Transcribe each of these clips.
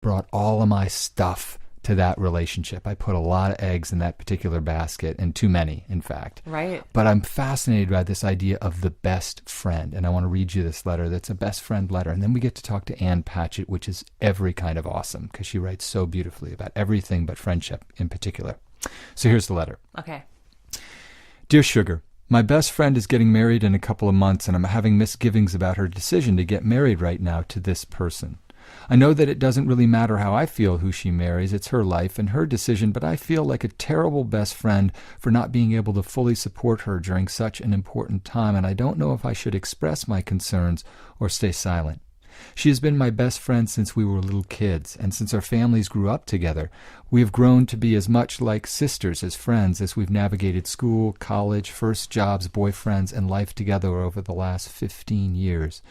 brought all of my stuff to that relationship. I put a lot of eggs in that particular basket, and too many, in fact. Right. But I'm fascinated by this idea of the best friend, and I want to read you this letter that's a best friend letter. And then we get to talk to Ann Patchett, which is every kind of awesome, because she writes so beautifully about everything but friendship in particular. So here's the letter. Okay. Dear Sugar, my best friend is getting married in a couple of months, and I'm having misgivings about her decision to get married right now to this person. I know that it doesn't really matter how I feel who she marries. It's her life and her decision, but I feel like a terrible best friend for not being able to fully support her during such an important time, and I don't know if I should express my concerns or stay silent. She has been my best friend since we were little kids, and since our families grew up together. We have grown to be as much like sisters as friends as we've navigated school, college, first jobs, boyfriends, and life together over the last 15 years.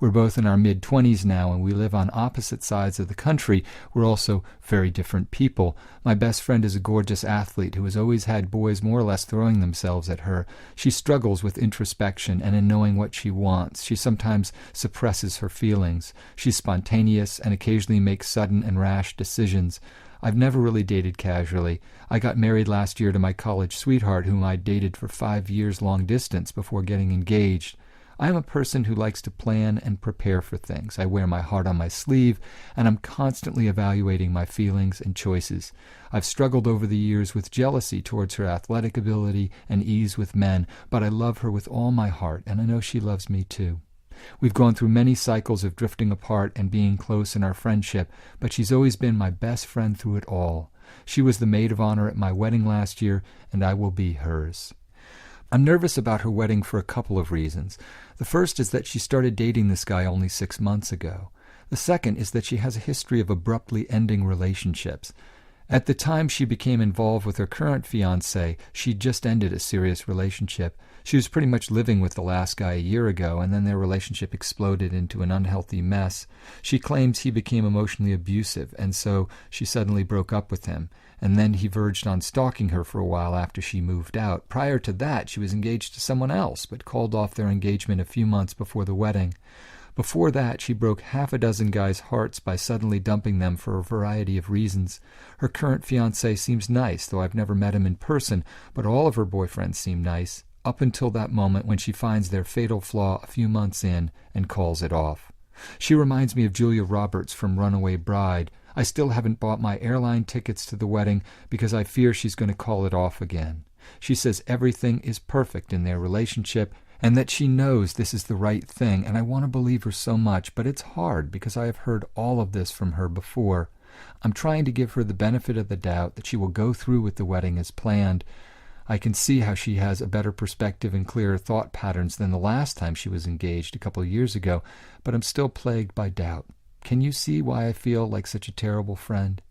We're both in our mid-20s now, and we live on opposite sides of the country. We're also very different people. My best friend is a gorgeous athlete who has always had boys more or less throwing themselves at her. She struggles with introspection and in knowing what she wants. She sometimes suppresses her feelings. She's spontaneous and occasionally makes sudden and rash decisions. I've never really dated casually. I got married last year to my college sweetheart, whom I dated for 5 years long distance before getting engaged. I am a person who likes to plan and prepare for things. I wear my heart on my sleeve, and I'm constantly evaluating my feelings and choices. I've struggled over the years with jealousy towards her athletic ability and ease with men, but I love her with all my heart, and I know she loves me too. We've gone through many cycles of drifting apart and being close in our friendship, but she's always been my best friend through it all. She was the maid of honor at my wedding last year, and I will be hers. I'm nervous about her wedding for a couple of reasons. The first is that she started dating this guy only 6 months ago. The second is that she has a history of abruptly ending relationships. At the time she became involved with her current fiancé, she'd just ended a serious relationship. She was pretty much living with the last guy a year ago, and then their relationship exploded into an unhealthy mess. She claims he became emotionally abusive, and so she suddenly broke up with him. And then he verged on stalking her for a while after she moved out. Prior to that, she was engaged to someone else, but called off their engagement a few months before the wedding. Before that, she broke half a dozen guys' hearts by suddenly dumping them for a variety of reasons. Her current fiancé seems nice, though I've never met him in person, but all of her boyfriends seem nice, up until that moment when she finds their fatal flaw a few months in and calls it off. She reminds me of Julia Roberts from Runaway Bride. I still haven't bought my airline tickets to the wedding because I fear she's going to call it off again. She says everything is perfect in their relationship and that she knows this is the right thing, and I want to believe her so much, but it's hard because I have heard all of this from her before. I'm trying to give her the benefit of the doubt that she will go through with the wedding as planned. I can see how she has a better perspective and clearer thought patterns than the last time she was engaged a couple of years ago, but I'm still plagued by doubt. Can you see why I feel like such a terrible friend?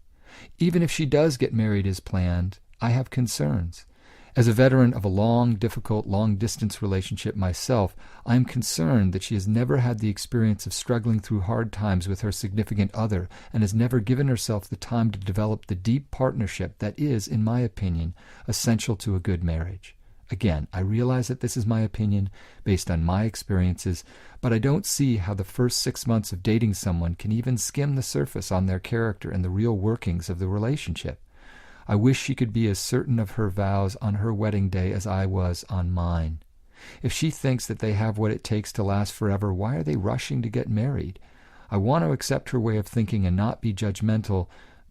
Even if she does get married as planned, I have concerns. As a veteran of a long, difficult, long-distance relationship myself, I am concerned that she has never had the experience of struggling through hard times with her significant other and has never given herself the time to develop the deep partnership that is, in my opinion, essential to a good marriage. Again, I realize that this is my opinion based on my experiences, but I don't see how the first 6 months of dating someone can even skim the surface on their character and the real workings of the relationship. I wish she could be as certain of her vows on her wedding day as I was on mine. If she thinks that they have what it takes to last forever, why are they rushing to get married? I want to accept her way of thinking and not be judgmental,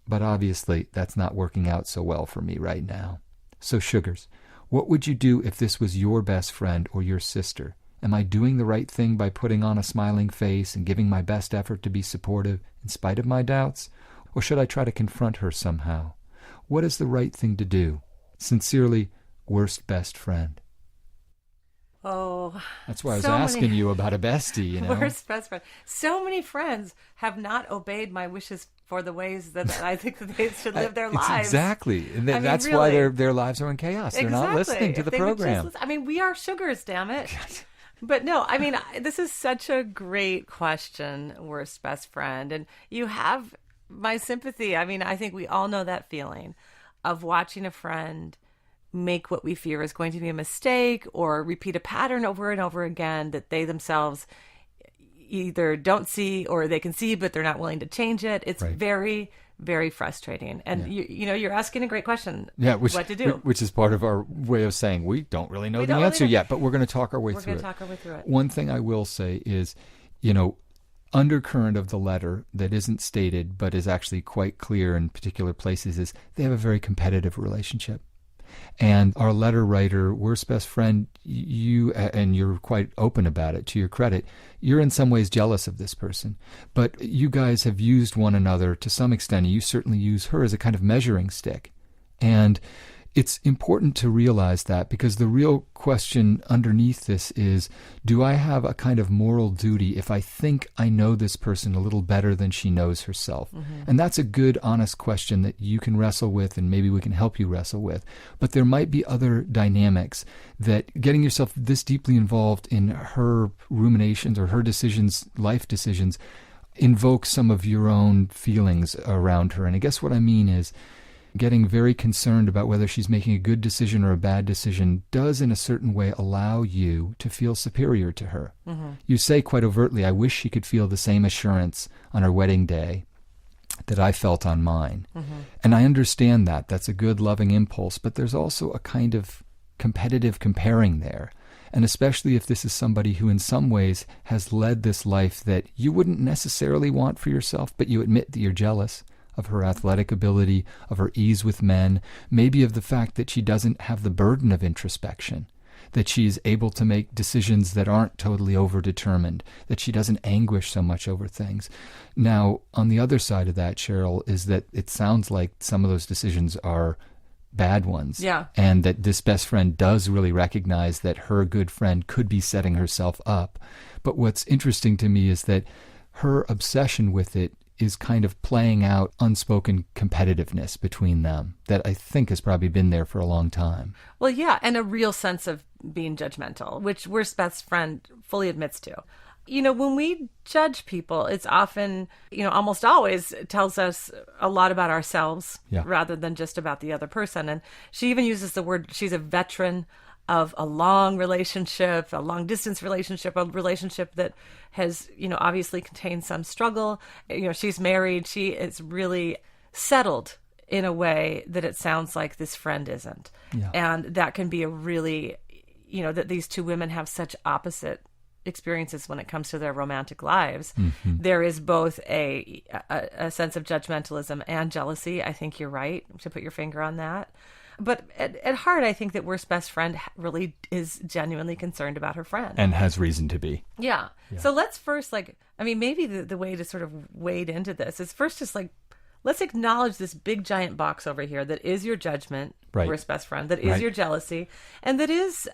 but obviously that's not working out so well for me right now. So, Sugars, what would you do if this was your best friend or your sister? Am I doing the right thing by putting on a smiling face and giving my best effort to be supportive in spite of my doubts? Or should I try to confront her somehow? What is the right thing to do? Sincerely, worst best friend. Oh, that's why I was asking you about a bestie, you know. Worst best friend. So many friends have not obeyed my wishes for the ways that I think that they should live their lives. Exactly. And that's really why their lives are in chaos. They're not listening to the program. We are sugars, damn it. But no, this is such a great question, worst best friend. And you have my sympathy. I think we all know that feeling of watching a friend make what we fear is going to be a mistake or repeat a pattern over and over again that they themselves, either don't see or they can see, but they're not willing to change it. It's Right. very, very frustrating. And, you're asking a great question. Yeah, what to do. which is part of our way of saying we don't really know the don't answer really know. yet, but we're going to talk our way We're through going to it. talk our way through it. One thing I will say is, undercurrent of the letter that isn't stated but is actually quite clear in particular places is they have a very competitive relationship. And our letter writer, worst best friend, and you're quite open about it, to your credit, you're in some ways jealous of this person. But you guys have used one another to some extent, and you certainly use her as a kind of measuring stick. And it's important to realize that, because the real question underneath this is, do I have a kind of moral duty if I think I know this person a little better than she knows herself? Mm-hmm. And that's a good, honest question that you can wrestle with, and maybe we can help you wrestle with. But there might be other dynamics that getting yourself this deeply involved in her ruminations or her decisions, life decisions, invoke some of your own feelings around her. And I guess what I mean is, getting very concerned about whether she's making a good decision or a bad decision does in a certain way allow you to feel superior to her. Mm-hmm. You say quite overtly, I wish she could feel the same assurance on her wedding day that I felt on mine. Mm-hmm. And I understand that. That's a good, loving impulse. But there's also a kind of competitive comparing there. And especially if this is somebody who in some ways has led this life that you wouldn't necessarily want for yourself, but you admit that you're jealous of her athletic ability, of her ease with men, maybe of the fact that she doesn't have the burden of introspection, that she's able to make decisions that aren't totally overdetermined, that she doesn't anguish so much over things. Now, on the other side of that, Cheryl, is that it sounds like some of those decisions are bad ones. Yeah. And that this best friend does really recognize that her good friend could be setting herself up. But what's interesting to me is that her obsession with it is kind of playing out unspoken competitiveness between them that I think has probably been there for a long time. Well, yeah, and a real sense of being judgmental, which worst best friend fully admits to. When we judge people, it's often, almost always tells us a lot about ourselves rather than just about the other person. And she even uses the word, she's a veteran of a long relationship, a long distance relationship, a relationship that has, obviously contained some struggle. She's married. She is really settled in a way that it sounds like this friend isn't. Yeah. And that can be a really, that these two women have such opposite experiences when it comes to their romantic lives. Mm-hmm. There is both a sense of judgmentalism and jealousy. I think you're right to put your finger on that. But at heart, I think that worst best friend really is genuinely concerned about her friend. And has reason to be. Yeah. So let's first, maybe the way to sort of wade into this is first just let's acknowledge this big giant box over here that is your judgment, right. Worst best friend, that is your jealousy, and that is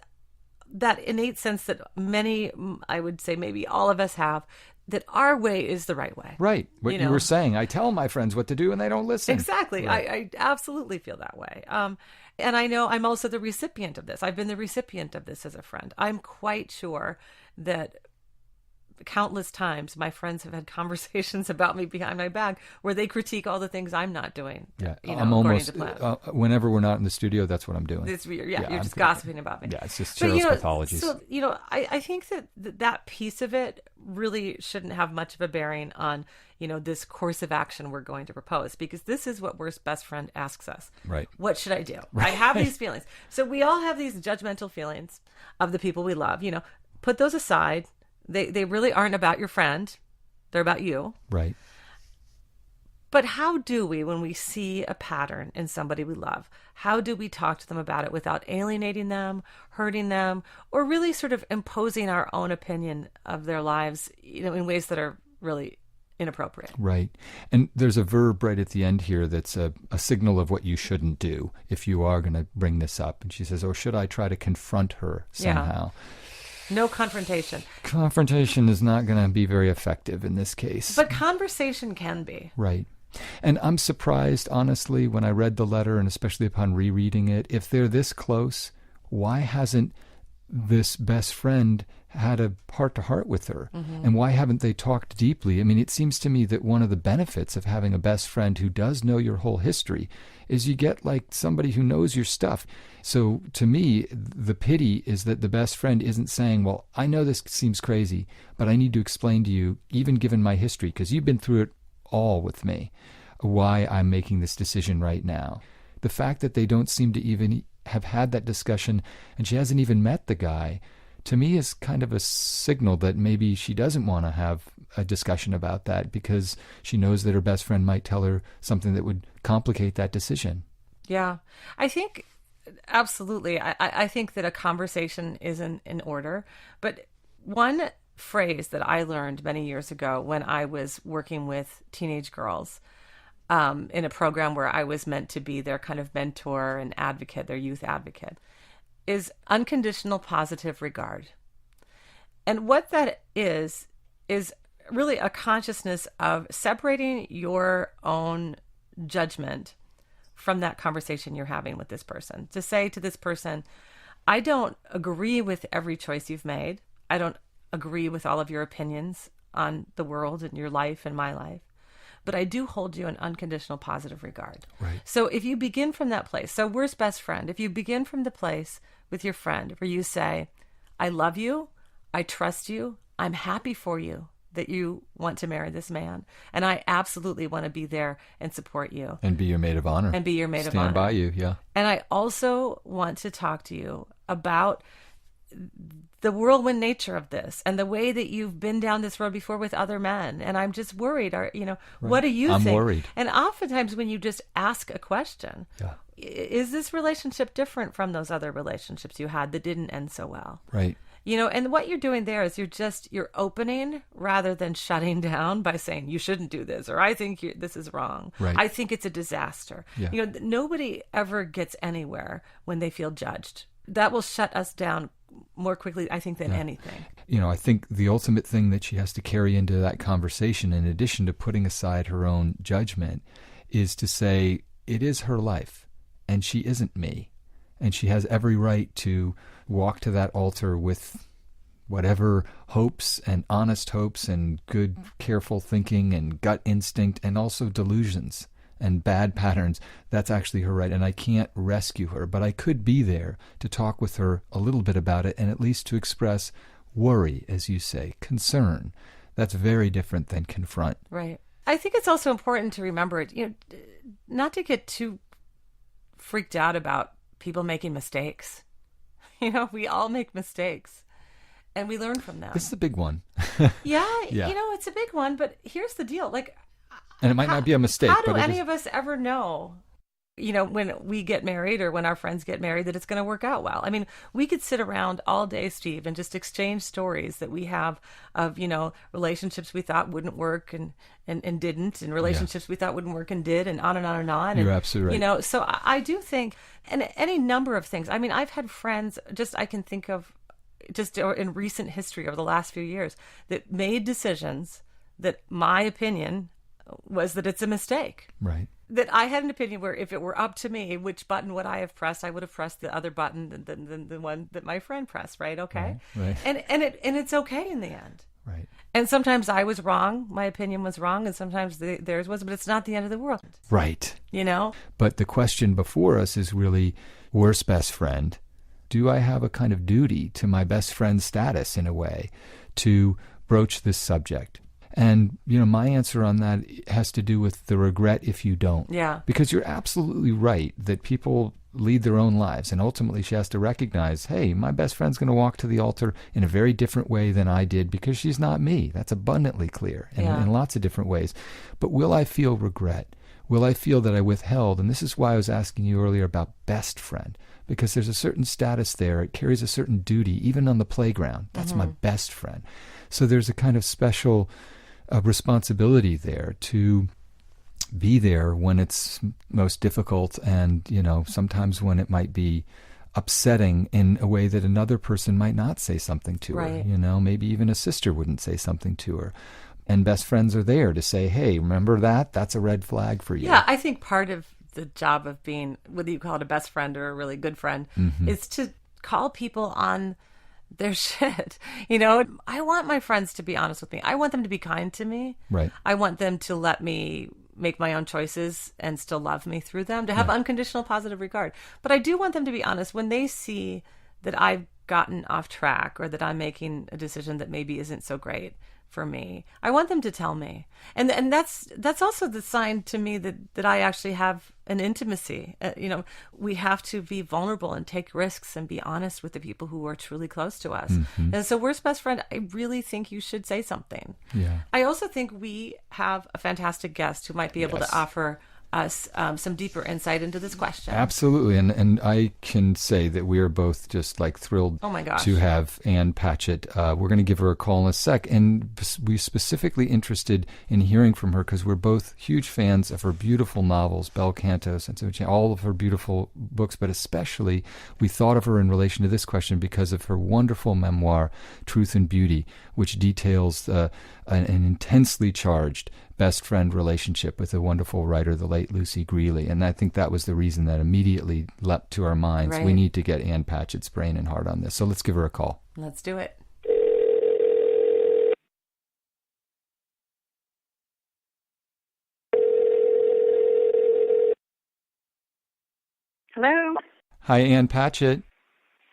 that innate sense that many, I would say maybe all of us have, that our way is the right way. Right. What you were saying. I tell my friends what to do and they don't listen. Exactly. Right. I absolutely feel that way. And I know I'm also the recipient of this. I've been the recipient of this as a friend. I'm quite sure that countless times my friends have had conversations about me behind my back where they critique all the things I'm not doing. Yeah. I'm almost, whenever we're not in the studio, that's what I'm doing. It's weird. Yeah. You're just gossiping about me. Yeah. It's just Cheryl's pathologies. So, I think that piece of it really shouldn't have much of a bearing on, this course of action we're going to propose, because this is what worst best friend asks us. Right. What should I do? Right. I have these feelings. So we all have these judgmental feelings of the people we love, put those aside. They really aren't about your friend. They're about you. Right. But how do we, when we see a pattern in somebody we love, how do we talk to them about it without alienating them, hurting them, or really sort of imposing our own opinion of their lives, in ways that are really inappropriate? Right. And there's a verb right at the end here that's a signal of what you shouldn't do if you are going to bring this up. And she says, or should I try to confront her somehow? Yeah. No confrontation. Confrontation is not going to be very effective in this case. But conversation can be. Right. And I'm surprised, honestly, when I read the letter, and especially upon rereading it, if they're this close, why hasn't this best friend had a heart-to-heart with her? And why haven't they talked deeply? I mean, it seems to me that one of the benefits of having a best friend who does know your whole history is you get like somebody who knows your stuff. So to me, the pity is that the best friend isn't saying, well, I know this seems crazy, but I need to explain to you, even given my history, because you've been through it all with me, why I'm making this decision right now. The fact that they don't seem to even have had that discussion, and she hasn't even met the guy, to me is kind of a signal that maybe she doesn't want to have a discussion about that because she knows that her best friend might tell her something that would complicate that decision. Yeah, I think absolutely. I think that a conversation is in order. But one phrase that I learned many years ago when I was working with teenage girls in a program where I was meant to be their kind of mentor and advocate, their youth advocate, is unconditional positive regard. And what that is really a consciousness of separating your own judgment from that conversation you're having with this person. To say to this person, I don't agree with every choice you've made. I don't agree with all of your opinions on the world and your life and my life. But I do hold you in unconditional positive regard. Right. So if you begin from that place, so worst best friend, if you begin from the place with your friend where you say, I love you, I trust you, I'm happy for you that you want to marry this man, and I absolutely want to be there and support you. And be your maid of honor. And be your maid of honor. Stand by you, yeah. And I also want to talk to you about the whirlwind nature of this and the way that you've been down this road before with other men. And I'm just worried, what do you think? I'm worried. And oftentimes when you just ask a question, is this relationship different from those other relationships you had that didn't end so well? Right. And what you're doing there is you're opening rather than shutting down by saying, you shouldn't do this, or I think this is wrong. Right. I think it's a disaster. Yeah. Nobody ever gets anywhere when they feel judged. That will shut us down more quickly, I think, than anything. I think the ultimate thing that she has to carry into that conversation, in addition to putting aside her own judgment, is to say, it is her life, and she isn't me. And she has every right to walk to that altar with whatever hopes and honest hopes and good, careful thinking and gut instinct and also delusions and bad patterns. That's actually her right. And I can't rescue her, but I could be there to talk with her a little bit about it and at least to express worry, as you say, concern. That's very different than confront. Right. I think it's also important to remember, not to get too freaked out about people making mistakes. We all make mistakes and we learn from them. This is a big one. Yeah. Yeah. It's a big one, but here's the deal. And it might not be a mistake. How do but any of us ever know, when we get married or when our friends get married, that it's going to work out well? I mean, we could sit around all day, Steve, and just exchange stories that we have of, relationships we thought wouldn't work and didn't, and relationships we thought wouldn't work and did, and on and on and on. You're and, absolutely right. So I do think, and any number of things. I mean, I've had friends, I can think of just in recent history over the last few years, that made decisions that my opinion was that it's a mistake. Right. That I had an opinion where if it were up to me, which button would I have pressed? I would have pressed the other button than the one that my friend pressed, right? Okay. Right. And it's okay in the end. Right. And sometimes I was wrong. My opinion was wrong. And sometimes theirs was, but it's not the end of the world. Right. But the question before us is really, worst best friend, do I have a kind of duty to my best friend status in a way to broach this subject? And, my answer on that has to do with the regret if you don't. Yeah. Because you're absolutely right that people lead their own lives. And ultimately she has to recognize, hey, my best friend's going to walk to the altar in a very different way than I did because she's not me. That's abundantly clear in lots of different ways. But will I feel regret? Will I feel that I withheld? And this is why I was asking you earlier about best friend. Because there's a certain status there. It carries a certain duty, even on the playground. That's my best friend. So there's a kind of special responsibility there to be there when it's most difficult and, sometimes when it might be upsetting in a way that another person might not say something to right. her. Maybe even a sister wouldn't say something to her. And best friends are there to say, hey, remember that? That's a red flag for you. Yeah, I think part of the job of being, whether you call it a best friend or a really good friend, is to call people on their shit. I want my friends to be honest with me. I want them to be kind to me. Right. I want them to let me make my own choices and still love me through them, to have unconditional positive regard. But I do want them to be honest when they see that I've gotten off track or that I'm making a decision that maybe isn't so great for me. I want them to tell me. And that's also the sign to me that I actually have an intimacy. We have to be vulnerable and take risks and be honest with the people who are truly close to us. Mm-hmm. And so, worst best friend, I really think you should say something. Yeah. I also think we have a fantastic guest who might be able to offer us some deeper insight into this question. Absolutely. And I can say that we are both just like thrilled to have Ann Patchett. We're going to give her a call in a sec. And we're specifically interested in hearing from her because we're both huge fans of her beautiful novels, Bel Canto, all of her beautiful books, but especially we thought of her in relation to this question because of her wonderful memoir, Truth and Beauty, which details an intensely charged best friend relationship with a wonderful writer, the late Lucy Greeley. And I think that was the reason that immediately leapt to our minds. Right. We need to get Ann Patchett's brain and heart on this. So let's give her a call. Let's do it. Hello. Hi, Ann Patchett.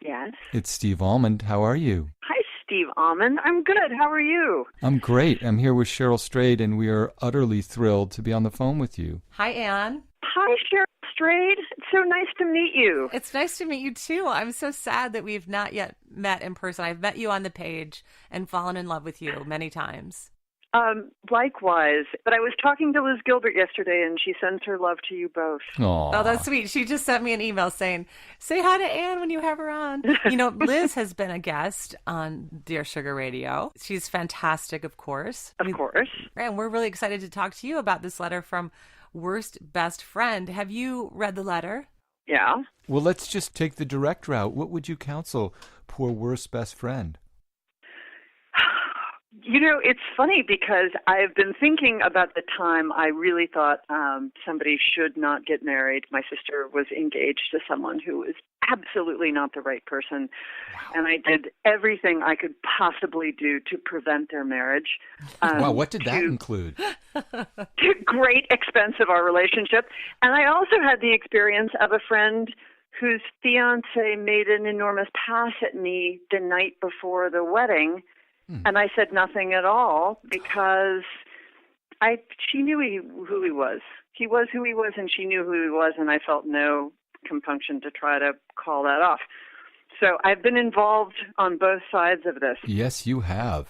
Yes. It's Steve Almond. How are you? Hi, Steve Almond. I'm good. How are you? I'm great. I'm here with Cheryl Strayed, and we are utterly thrilled to be on the phone with you. Hi, Ann. Hi, Cheryl Strayed. It's so nice to meet you. It's nice to meet you, too. I'm so sad that we've not yet met in person. I've met you on the page and fallen in love with you many times. Likewise. But I was talking to Liz Gilbert yesterday, and she sends her love to you both. Aww. Oh, that's sweet. She just sent me an email saying, say hi to Ann when you have her on. Liz has been a guest on Dear Sugar Radio. She's fantastic, of course. Of course. And we're really excited to talk to you about this letter from Worst Best Friend. Have you read the letter? Yeah. Well, let's just take the direct route. What would you counsel poor Worst Best Friend? It's funny because I've been thinking about the time I really thought somebody should not get married. My sister was engaged to someone who was absolutely not the right person. Wow. And I did everything I could possibly do to prevent their marriage. Wow, what did that include? To great expense of our relationship. And I also had the experience of a friend whose fiance made an enormous pass at me the night before the wedding. And I said nothing at all because she knew who he was. He was who he was, and she knew who he was, and I felt no compunction to try to call that off. So I've been involved on both sides of this. Yes, you have.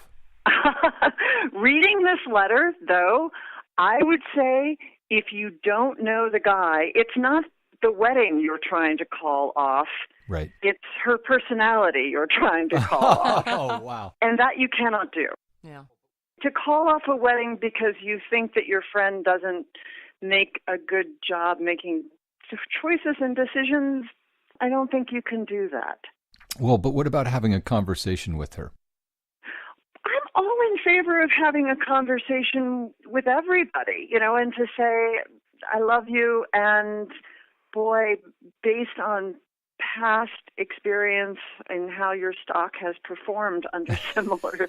Reading this letter, though, I would say if you don't know the guy, it's not the wedding you're trying to call off. Right. It's her personality you're trying to call off. Oh, wow. And that you cannot do. Yeah. To call off a wedding because you think that your friend doesn't make a good job making choices and decisions, I don't think you can do that. Well, but what about having a conversation with her? I'm all in favor of having a conversation with everybody, and to say, I love you, and boy, based on past experience and how your stock has performed under similar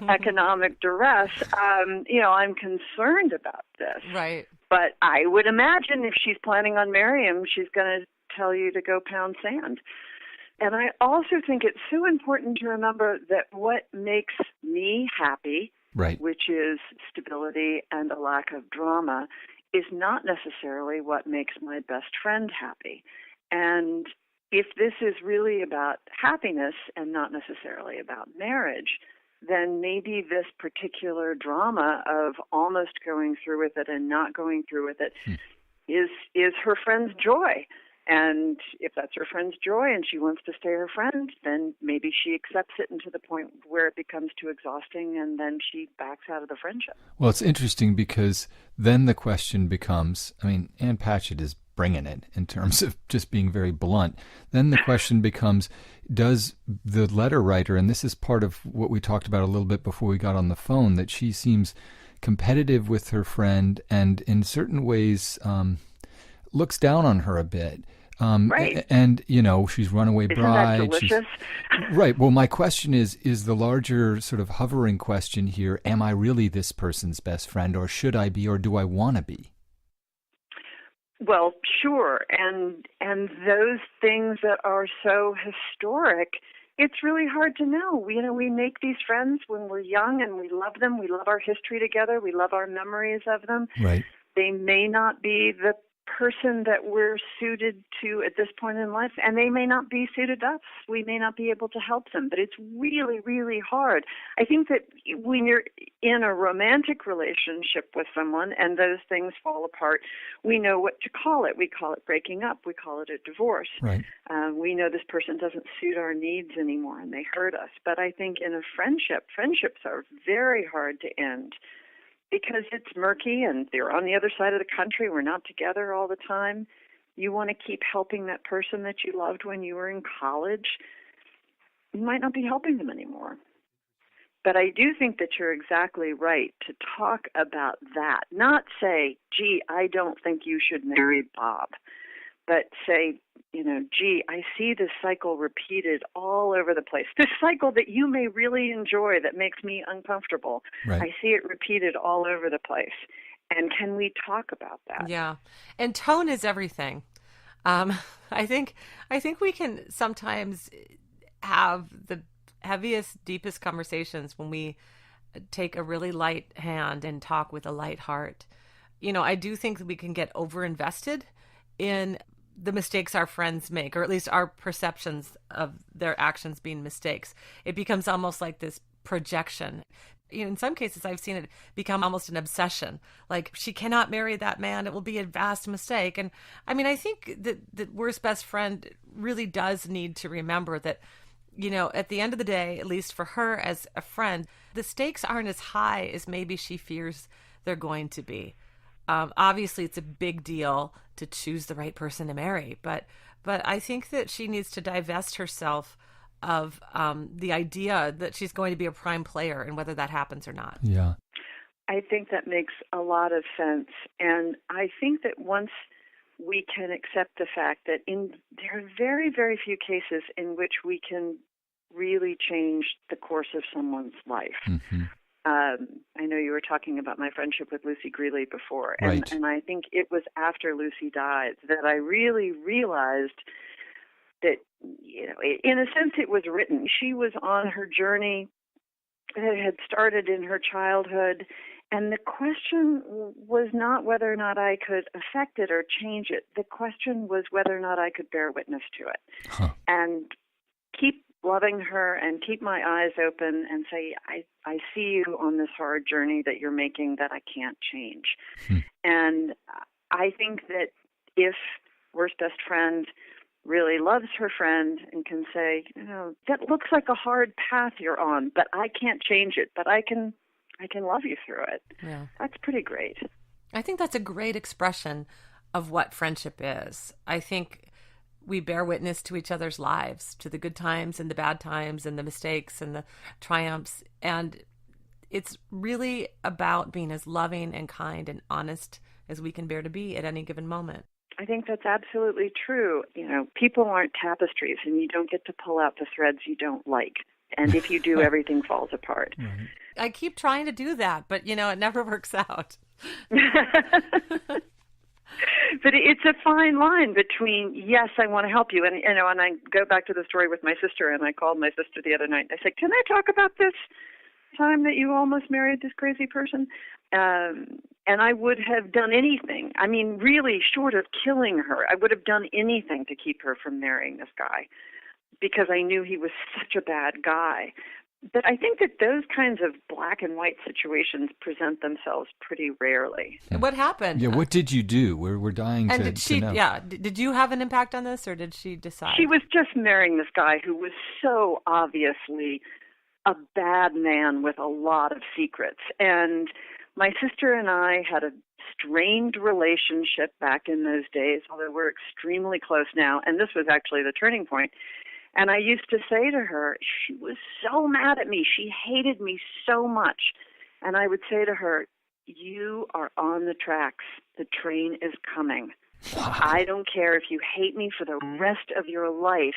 economic duress, I'm concerned about this. Right. But I would imagine if she's planning on marrying him, she's going to tell you to go pound sand. And I also think it's so important to remember that what makes me happy, right, which is stability and a lack of drama, is not necessarily what makes my best friend happy. And if this is really about happiness and not necessarily about marriage, then maybe this particular drama of almost going through with it and not going through with it is her friend's joy. And if that's her friend's joy and she wants to stay her friend, then maybe she accepts it into the point where it becomes too exhausting and then she backs out of the friendship. Well, it's interesting because then the question becomes, Ann Patchett is bringing it in terms of just being very blunt. Then the question becomes, does the letter writer, and this is part of what we talked about a little bit before we got on the phone, that she seems competitive with her friend and in certain ways looks down on her a bit. Right. And, she's runaway Isn't bride. that delicious? Right. Well, my question is the larger sort of hovering question here, am I really this person's best friend, or should I be, or do I want to be? Well, sure. And those things that are so historic, it's really hard to know. We make these friends when we're young and we love them. We love our history together. We love our memories of them. Right. They may not be the person that we're suited to at this point in life, and they may not be suited to us. We may not be able to help them, but it's really, really hard. I think that when you're in a romantic relationship with someone and those things fall apart, we know what to call it. We call it breaking up. We call it a divorce. Right. We know this person doesn't suit our needs anymore and they hurt us. But I think in a friendship, friendships are very hard to end, because it's murky and they're on the other side of the country. We're not together all the time. You want to keep helping that person that you loved when you were in college. You might not be helping them anymore. But I do think that you're exactly right to talk about that. Not say, gee, I don't think you should marry Bob. But say, gee, I see this cycle repeated all over the place. This cycle that you may really enjoy that makes me uncomfortable. Right. I see it repeated all over the place. And can we talk about that? Yeah. And tone is everything. I think we can sometimes have the heaviest, deepest conversations when we take a really light hand and talk with a light heart. I do think that we can get overinvested in the mistakes our friends make, or at least our perceptions of their actions being mistakes. It becomes almost like this projection. In some cases, I've seen it become almost an obsession. Like, she cannot marry that man. It will be a vast mistake. And I think that worst best friend really does need to remember that, at the end of the day, at least for her as a friend, the stakes aren't as high as maybe she fears they're going to be. Obviously, it's a big deal to choose the right person to marry, but I think that she needs to divest herself of the idea that she's going to be a prime player, and whether that happens or not. Yeah, I think that makes a lot of sense, and I think that once we can accept the fact that there are very, very few cases in which we can really change the course of someone's life. Mm-hmm. I know you were talking about my friendship with Lucy Greeley before, Right. and I think it was after Lucy died that I really realized that, in a sense it was written. She was on her journey that had started in her childhood, and the question was not whether or not I could affect it or change it. The question was whether or not I could bear witness to it. Huh. And keep loving her and keep my eyes open and say, I see you on this hard journey that you're making that I can't change. And I think that if worst best friend really loves her friend and can say, that looks like a hard path you're on, but I can't change it, but I can love you through it. Yeah. That's pretty great. I think that's a great expression of what friendship is. I think we bear witness to each other's lives, to the good times and the bad times and the mistakes and the triumphs. And it's really about being as loving and kind and honest as we can bear to be at any given moment. I think that's absolutely true. People aren't tapestries, and you don't get to pull out the threads you don't like. And if you do, everything falls apart. Right. I keep trying to do that, but, it never works out. But it's a fine line between, yes, I want to help you. And, and I go back to the story with my sister, and I called my sister the other night. I said, can I talk about this time that you almost married this crazy person? And I would have done anything. Really, short of killing her, I would have done anything to keep her from marrying this guy, because I knew he was such a bad guy. But I think that those kinds of black and white situations present themselves pretty rarely. What happened? Yeah, what did you do? We're dying and to did she? know. Yeah, did you have an impact on this, or did she decide? She was just marrying this guy who was so obviously a bad man with a lot of secrets. And my sister and I had a strained relationship back in those days, although we're extremely close now. And this was actually the turning point. And I used to say to her, she was so mad at me. She hated me so much. And I would say to her, you are on the tracks. The train is coming. Wow. I don't care if you hate me for the rest of your life.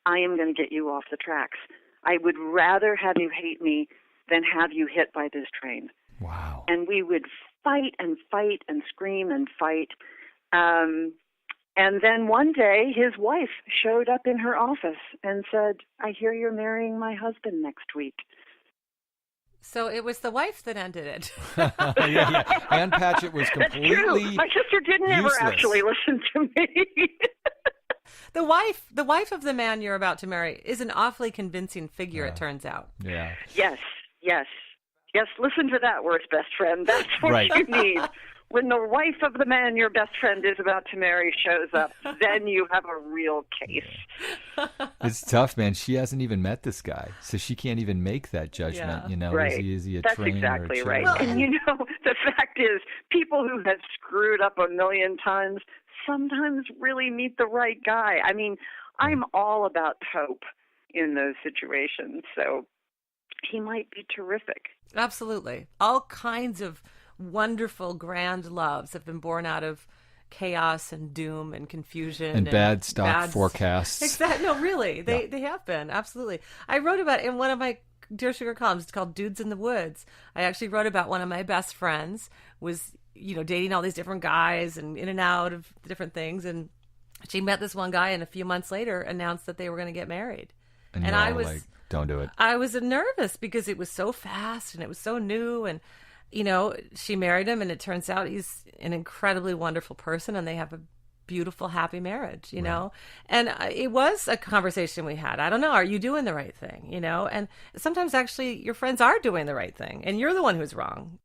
I am going to get you off the tracks. I would rather have you hate me than have you hit by this train. Wow. And we would fight and fight and scream and fight. And then one day his wife showed up in her office and said, I hear you're marrying my husband next week. So it was the wife that ended it. Yeah. Ann Patchett was completely That's true. My sister didn't ever useless. actually listen to me. The wife of the man you're about to marry is an awfully convincing figure, it turns out. Yeah. Yes. Listen to that, worst best friend. That's what Right. you need. When the wife of the man your best friend is about to marry shows up, then you have a real case. It's tough, man. She hasn't even met this guy, so she can't even make that judgment. Yeah. Right. Is he a That's train exactly or a right. cherry? And the fact is, people who have screwed up a million times sometimes really meet the right guy. I mean, I'm all about hope in those situations, so he might be terrific. Absolutely. All kinds of wonderful, grand loves have been born out of chaos and doom and confusion and bad stock forecasts. Exactly. No, really, they have been. Absolutely. I wrote about it in one of my Dear Sugar columns. It's called Dudes in the Woods. I actually wrote about one of my best friends was, dating all these different guys and in and out of different things. And she met this one guy and a few months later announced that they were going to get married. And I was like, don't do it. I was nervous because it was so fast and it was so new. And, she married him and it turns out he's an incredibly wonderful person and they have a beautiful, happy marriage, know? And it was a conversation we had. I don't know. Are you doing the right thing? And sometimes actually your friends are doing the right thing and you're the one who's wrong.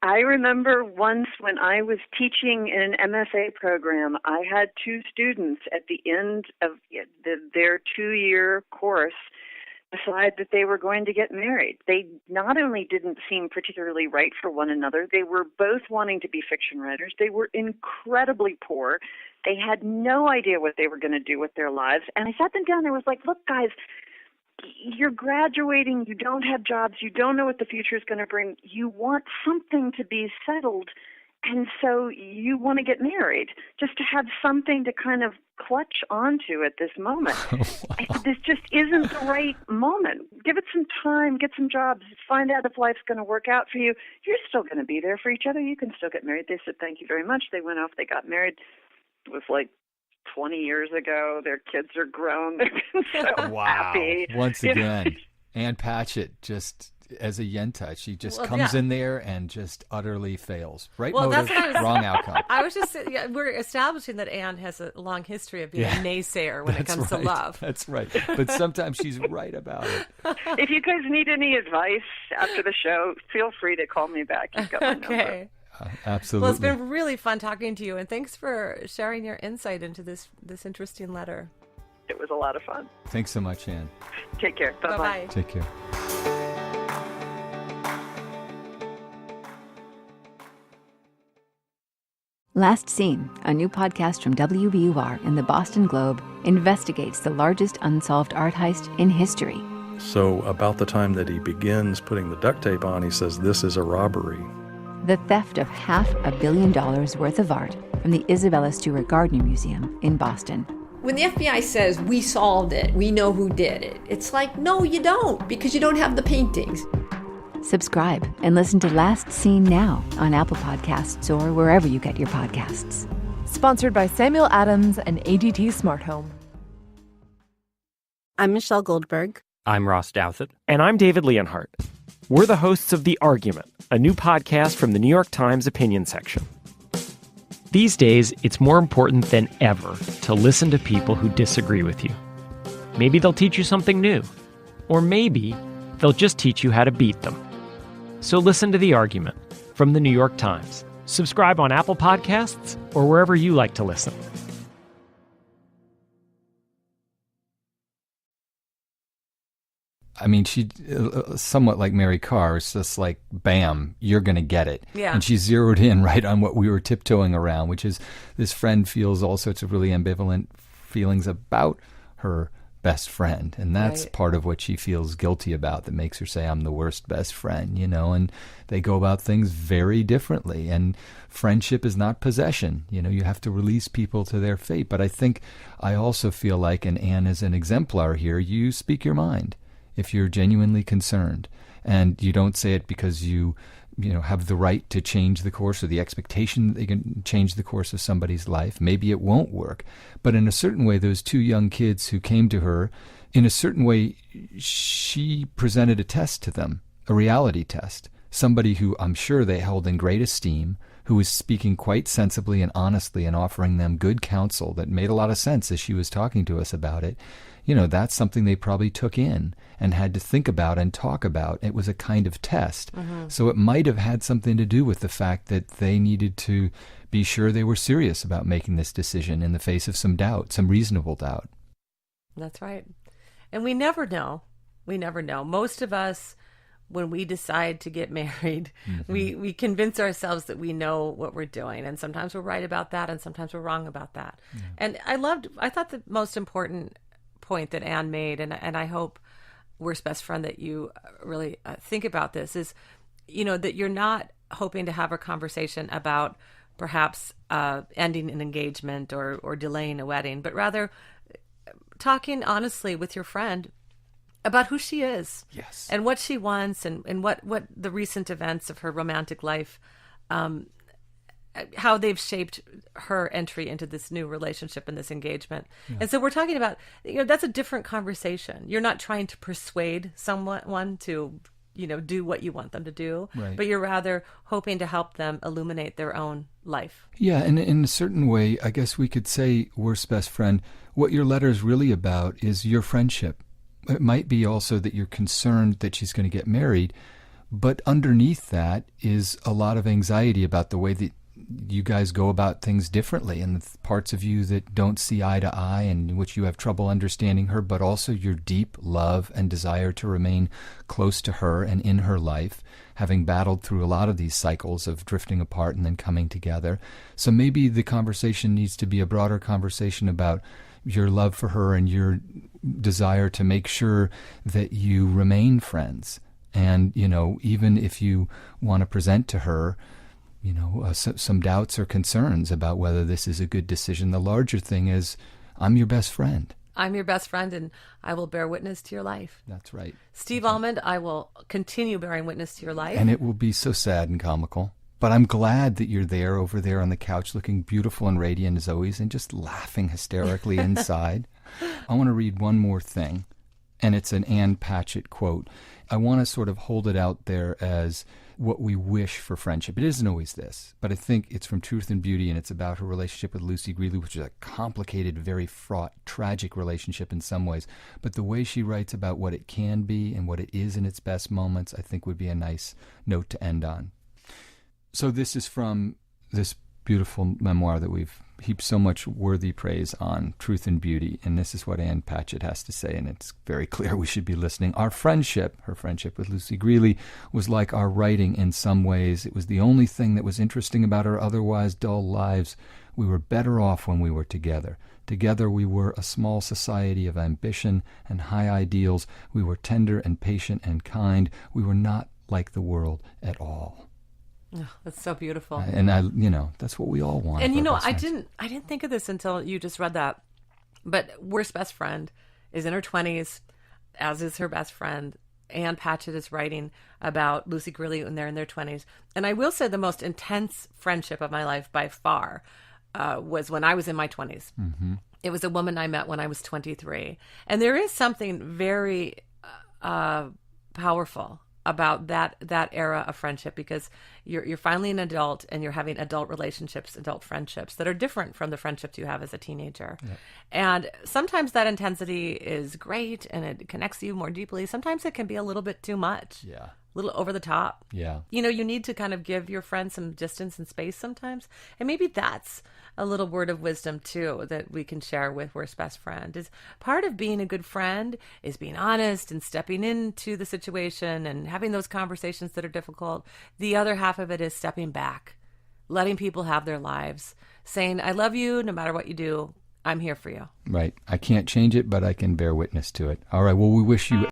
I remember once when I was teaching in an MFA program, I had two students at the end of their 2-year course decide that they were going to get married. They not only didn't seem particularly right for one another, they were both wanting to be fiction writers. They were incredibly poor. They had no idea what they were going to do with their lives. And I sat them down and I was like, look, guys, you're graduating, you don't have jobs, you don't know what the future is going to bring. You want something to be settled, and so you want to get married, just to have something to kind of clutch onto at this moment. Wow. This just isn't the right moment. Give it some time, get some jobs, find out if life's going to work out for you. You're still going to be there for each other. You can still get married. They said, thank you very much. They went off, they got married. It was like 20 years ago. Their kids are grown. They've been so happy. Once again, Ann Patchett just as a yenta, she just comes in there and just utterly fails. Right motive, wrong outcome. I was just we're establishing that Ann has a long history of being a naysayer when it comes to love. That's right. But sometimes she's right about it. If you guys need any advice after the show, feel free to call me back. You've got my number. Absolutely. Well, it's been really fun talking to you, and thanks for sharing your insight into this interesting letter. It was a lot of fun. Thanks so much, Ann. Take care. Bye-bye. Bye-bye. Take care. Last Seen, a new podcast from WBUR and the Boston Globe, investigates the largest unsolved art heist in history. So about the time that he begins putting the duct tape on, he says, this is a robbery. The theft of $500 million worth of art from the Isabella Stewart Gardner Museum in Boston. When the FBI says, we solved it, we know who did it, it's like, no, you don't, because you don't have the paintings. Subscribe and listen to Last Seen now on Apple Podcasts or wherever you get your podcasts. Sponsored by Samuel Adams and ADT Smart Home. I'm Michelle Goldberg. I'm Ross Douthat. And I'm David Leonhardt. We're the hosts of The Argument, a new podcast from the New York Times opinion section. These days, it's more important than ever to listen to people who disagree with you. Maybe they'll teach you something new. Or maybe they'll just teach you how to beat them. So listen to The Argument from the New York Times. Subscribe on Apple Podcasts or wherever you like to listen. I mean, she somewhat like Mary Carr. It's just like, bam, you're going to get it. Yeah. And she zeroed in right on what we were tiptoeing around, which is this friend feels all sorts of really ambivalent feelings about her best friend. And that's Right. part of what she feels guilty about that makes her say, I'm the worst best friend, you know, and they go about things very differently. And friendship is not possession. You know, you have to release people to their fate. But I also feel like, and Anne is an exemplar here, you speak your mind if you're genuinely concerned. And you don't say it because you have the right to change the course or the expectation that they can change the course of somebody's life. Maybe it won't work. But in a certain way, those two young kids who came to her, in a certain way, she presented a test to them, a reality test. Somebody who I'm sure they held in great esteem, who was speaking quite sensibly and honestly and offering them good counsel that made a lot of sense as she was talking to us about it. You know, that's something they probably took in and had to think about and talk about. It was a kind of test. Mm-hmm. So it might have had something to do with the fact that they needed to be sure they were serious about making this decision in the face of some doubt, some reasonable doubt. That's right. And we never know. We never know. Most of us, when we decide to get married, we convince ourselves that we know what we're doing. And sometimes we're right about that, and sometimes we're wrong about that. Yeah. And I thought the most important point that Anne made, and I hope, Worst Best Friend, that you really think about this, is, you know, that you're not hoping to have a conversation about perhaps ending an engagement or delaying a wedding, but rather talking honestly with your friend about who she is, yes, and what she wants, and what the recent events of her romantic life, how they've shaped her entry into this new relationship and this engagement. Yeah. And so we're talking about, you know, that's a different conversation. You're not trying to persuade someone to, you know, do what you want them to do, right, but you're rather hoping to help them illuminate their own life. Yeah, and in a certain way, I guess we could say, Worst Best Friend, what your letter is really about is your friendship. It might be also that you're concerned that she's going to get married, but underneath that is a lot of anxiety about the way that you guys go about things differently, and the parts of you that don't see eye to eye and in which you have trouble understanding her, but also your deep love and desire to remain close to her and in her life, having battled through a lot of these cycles of drifting apart and then coming together. So maybe the conversation needs to be a broader conversation about your love for her and your desire to make sure that you remain friends. And, you know, even if you want to present to her, you know, some doubts or concerns about whether this is a good decision, the larger thing is, I'm your best friend. I'm your best friend, and I will bear witness to your life. That's right. Steve Almond, I will continue bearing witness to your life. And it will be so sad and comical. But I'm glad that you're there, over there on the couch, looking beautiful and radiant as always, and just laughing hysterically inside. I want to read one more thing, and it's an Ann Patchett quote. I want to sort of hold it out there as what we wish for friendship. It isn't always this, but I think it's from Truth and Beauty, and it's about her relationship with Lucy Greeley, which is a complicated, very fraught, tragic relationship in some ways. But the way she writes about what it can be and what it is in its best moments, I think would be a nice note to end on. So this is from this beautiful memoir that we've heaped so much worthy praise on, Truth and Beauty, and this is what Ann Patchett has to say, and it's very clear we should be listening. Our friendship, her friendship with Lucy Greeley, was like our writing in some ways. It was the only thing that was interesting about our otherwise dull lives. We were better off when we were together. Together we were a small society of ambition and high ideals. We were tender and patient and kind. We were not like the world at all. Oh, that's so beautiful. And that's what we all want. And you know, I didn't think of this until you just read that. But Worst Best Friend is in her 20s, as is her best friend. Ann Patchett is writing about Lucy Greeley when they're in their 20s. And I will say the most intense friendship of my life by far was when I was in my 20s. Mm-hmm. It was a woman I met when I was 23. And there is something very powerful about that era of friendship, because you're finally an adult and you're having adult relationships, adult friendships that are different from the friendships you have as a teenager. Yep. And sometimes that intensity is great and it connects you more deeply. Sometimes it can be a little bit too much. Yeah. A little over the top. Yeah. You know, you need to kind of give your friend some distance and space sometimes. And maybe that's a little word of wisdom too that we can share with Worst Best Friend. Is part of being a good friend is being honest and stepping into the situation and having those conversations that are difficult. The other half of it is stepping back, letting people have their lives, saying, I love you no matter what you do. I'm here for you. Right. I can't change it, but I can bear witness to it. All right. Well, we wish you